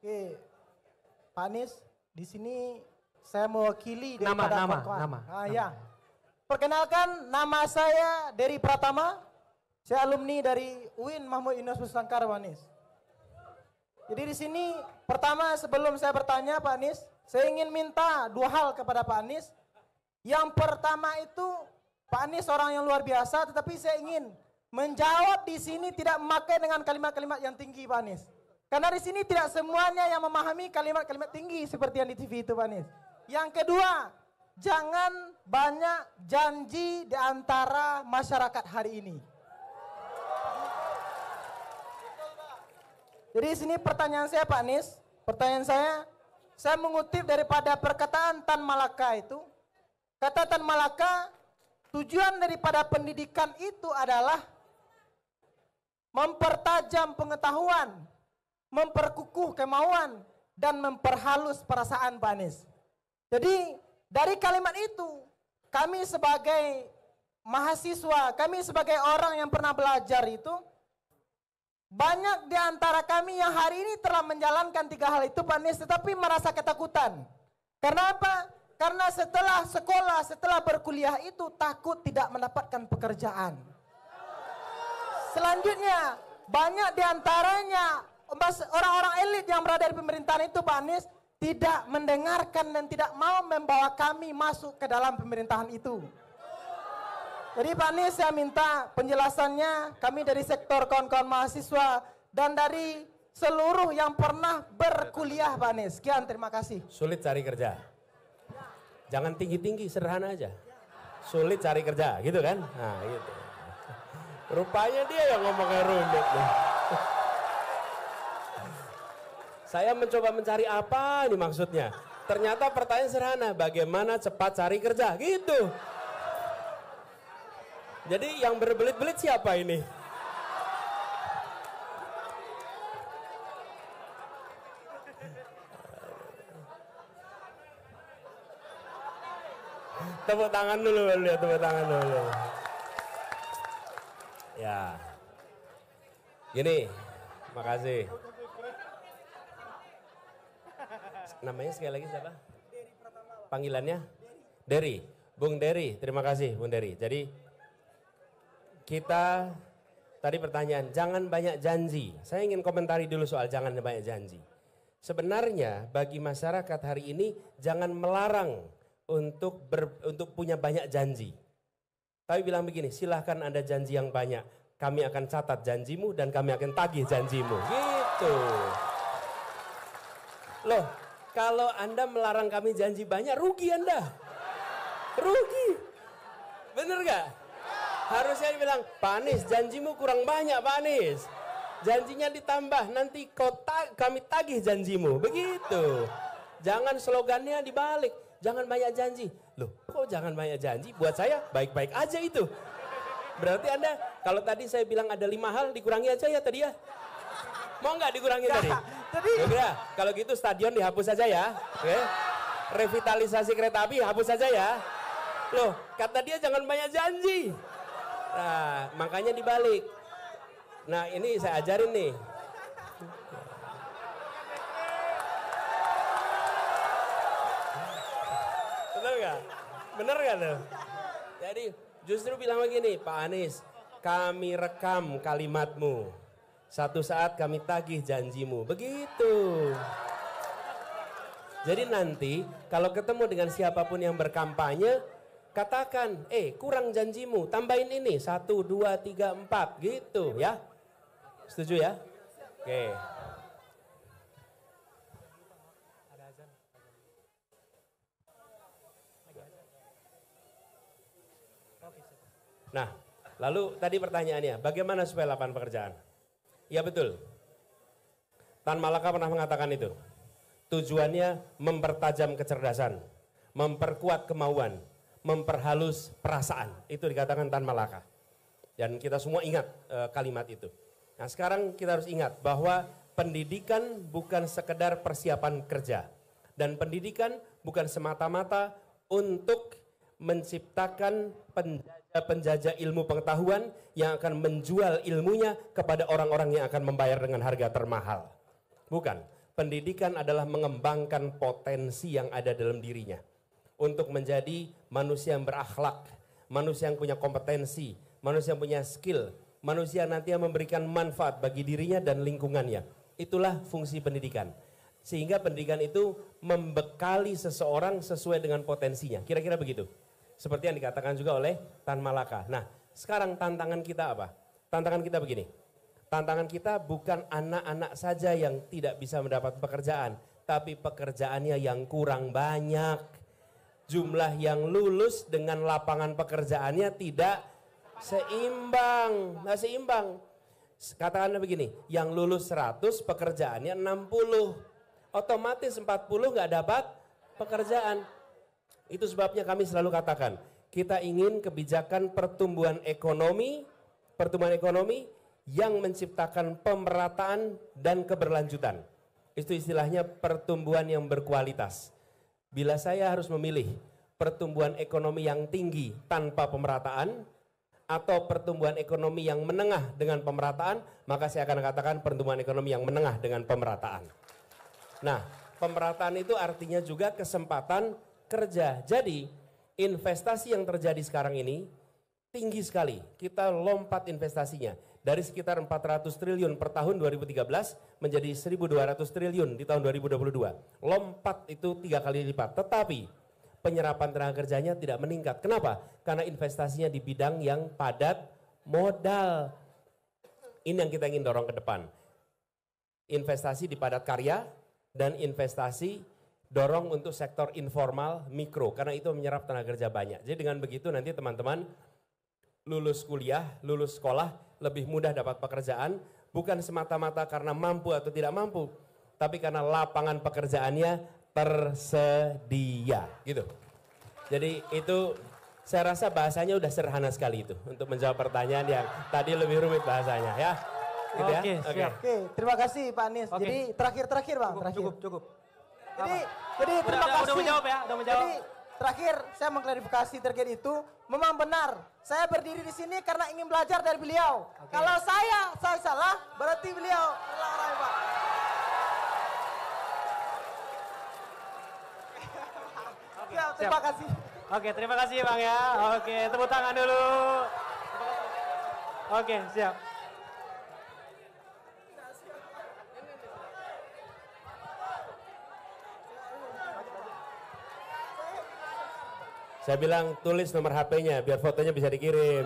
Oke, Pak Anies, di sini saya mewakili daripada nama. Ya. Perkenalkan, nama saya Dery Pratama. Saya alumni dari UIN Mahmud Yunus Nusantara, Pak Anies. Jadi di sini pertama sebelum saya bertanya Pak Anies, saya ingin minta 2 hal kepada Pak Anies. Yang pertama itu Pak Anies orang yang luar biasa, tetapi saya ingin menjawab di sini tidak memakai dengan kalimat-kalimat yang tinggi, Pak Anies. Karena di sini tidak semuanya yang memahami kalimat-kalimat tinggi seperti yang di TV itu, Pak Anies. Yang kedua, jangan banyak janji di antara masyarakat hari ini. Jadi di sini pertanyaan saya, Pak Anies, pertanyaan saya mengutip daripada perkataan Tan Malaka itu. Kata Tan Malaka, tujuan daripada pendidikan itu adalah mempertajam pengetahuan, memperkukuh kemauan, dan memperhalus perasaan, Pak Anies. Jadi dari kalimat itu, kami sebagai mahasiswa, kami sebagai orang yang pernah belajar itu, banyak di antara kami yang hari ini telah menjalankan 3 hal itu, Pak Anies, tetapi merasa ketakutan. Karena apa? Karena setelah sekolah, setelah berkuliah itu takut tidak mendapatkan pekerjaan. Selanjutnya, banyak di antaranya orang-orang elit yang berada di pemerintahan itu, Pak Anies, tidak mendengarkan dan tidak mau membawa kami masuk ke dalam pemerintahan itu. Jadi Pak Anies, saya minta penjelasannya, kami dari sektor kawan-kawan mahasiswa dan dari seluruh yang pernah berkuliah, Pak Anies. Sekian, terima kasih. Sulit cari kerja. Jangan tinggi-tinggi, sederhana aja. Sulit cari kerja, gitu kan? Nah, gitu. Rupanya dia yang ngomongnya rumit. Saya mencoba mencari apa ini maksudnya. Ternyata pertanyaan sederhana, bagaimana cepat cari kerja, gitu. Jadi yang berbelit-belit siapa ini? Tepuk tangan dulu, lihat tepuk tangan dulu. Ya. Gini, makasih. Namanya sekali lagi siapa? Panggilannya? Dery. Bung Dery, terima kasih Bung Dery. Jadi kita tadi pertanyaan, jangan banyak janji. Saya ingin komentari dulu soal jangan banyak janji. Sebenarnya bagi masyarakat hari ini jangan melarang untuk punya banyak janji. Tapi bilang begini, silahkan Anda janji yang banyak. Kami akan catat janjimu dan kami akan tagih janjimu. Gitu. Loh, kalau Anda melarang kami janji banyak, rugi Anda. Rugi. Bener gak? Harusnya dibilang, Pak Anies janjimu kurang banyak Pak Anies. Janjinya ditambah, nanti kami tagih janjimu. Begitu. Jangan slogannya dibalik. Jangan banyak janji. Loh, kok jangan banyak janji? Buat saya baik-baik aja itu. Berarti Anda, kalau tadi saya bilang ada 5 hal, dikurangi aja ya tadi ya? Mau nggak dikurangi tadi? Ya, kalau gitu stadion dihapus saja ya. Oke. Revitalisasi kereta api hapus saja ya. Loh, kata dia jangan banyak janji. Nah, makanya dibalik. Nah, ini saya ajarin nih. Bener gak? Bener gak tuh? Jadi justru bilang begini, Pak Anies, kami rekam kalimatmu. Satu saat kami tagih janjimu. Begitu. Jadi nanti kalau ketemu dengan siapapun yang berkampanye, katakan, kurang janjimu, tambahin ini, 1, 2, 3, 4, gitu ya. Setuju ya? Oke. Nah, lalu tadi pertanyaannya, bagaimana supaya lapangan pekerjaan? Ya betul. Tan Malaka pernah mengatakan itu. Tujuannya mempertajam kecerdasan, memperkuat kemauan, memperhalus perasaan. Itu dikatakan Tan Malaka. Dan kita semua ingat kalimat itu. Nah sekarang kita harus ingat bahwa pendidikan bukan sekedar persiapan kerja. Dan pendidikan bukan semata-mata untuk menciptakan penjajah ilmu pengetahuan yang akan menjual ilmunya kepada orang-orang yang akan membayar dengan harga termahal. Bukan. Pendidikan adalah mengembangkan potensi yang ada dalam dirinya untuk menjadi manusia yang berakhlak, manusia yang punya kompetensi, manusia yang punya skill, manusia yang nantinya memberikan manfaat bagi dirinya dan lingkungannya. Itulah fungsi pendidikan. Sehingga pendidikan itu membekali seseorang sesuai dengan potensinya. Kira-kira begitu. Seperti yang dikatakan juga oleh Tan Malaka. Nah, sekarang tantangan kita apa? Tantangan kita begini. Tantangan kita bukan anak-anak saja yang tidak bisa mendapat pekerjaan, tapi pekerjaannya yang kurang banyak. Jumlah yang lulus dengan lapangan pekerjaannya tidak seimbang, nggak seimbang. Katakanlah begini, yang lulus 100 pekerjaannya 60, otomatis 40 nggak dapat pekerjaan. Itu sebabnya kami selalu katakan, kita ingin kebijakan pertumbuhan ekonomi yang menciptakan pemerataan dan keberlanjutan. Itu istilahnya pertumbuhan yang berkualitas. Bila saya harus memilih pertumbuhan ekonomi yang tinggi tanpa pemerataan atau pertumbuhan ekonomi yang menengah dengan pemerataan, maka saya akan katakan pertumbuhan ekonomi yang menengah dengan pemerataan. Nah, pemerataan itu artinya juga kesempatan kerja. Jadi, investasi yang terjadi sekarang ini tinggi sekali. Kita lompat investasinya. Dari sekitar 400 triliun per tahun 2013 menjadi 1.200 triliun di tahun 2022. Lompat itu 3 kali lipat. Tetapi penyerapan tenaga kerjanya tidak meningkat. Kenapa? Karena investasinya di bidang yang padat modal. Ini yang kita ingin dorong ke depan. Investasi di padat karya dan investasi dorong untuk sektor informal mikro. Karena itu menyerap tenaga kerja banyak. Jadi dengan begitu nanti teman-teman lulus kuliah, lulus sekolah, lebih mudah dapat pekerjaan, bukan semata-mata karena mampu atau tidak mampu, tapi karena lapangan pekerjaannya tersedia, gitu. Jadi itu saya rasa bahasanya udah sederhana sekali itu untuk menjawab pertanyaan yang tadi lebih rumit bahasanya, ya. Gitu ya? Oke, terima kasih Pak Anies. Oke. Jadi terakhir Bang, terakhir. Cukup. Jadi terima kasih. Udah menjawab ya, udah menjawab. Jadi terakhir saya mengklarifikasi terkait itu, memang benar. Saya berdiri di sini karena ingin belajar dari beliau. Kalau saya salah, berarti beliau salah orang, Pak. Siap, terima kasih. Oke, terima kasih Bang ya. Oke, tepuk tangan dulu. Oke, siap. Saya bilang tulis nomor HP-nya biar fotonya bisa dikirim.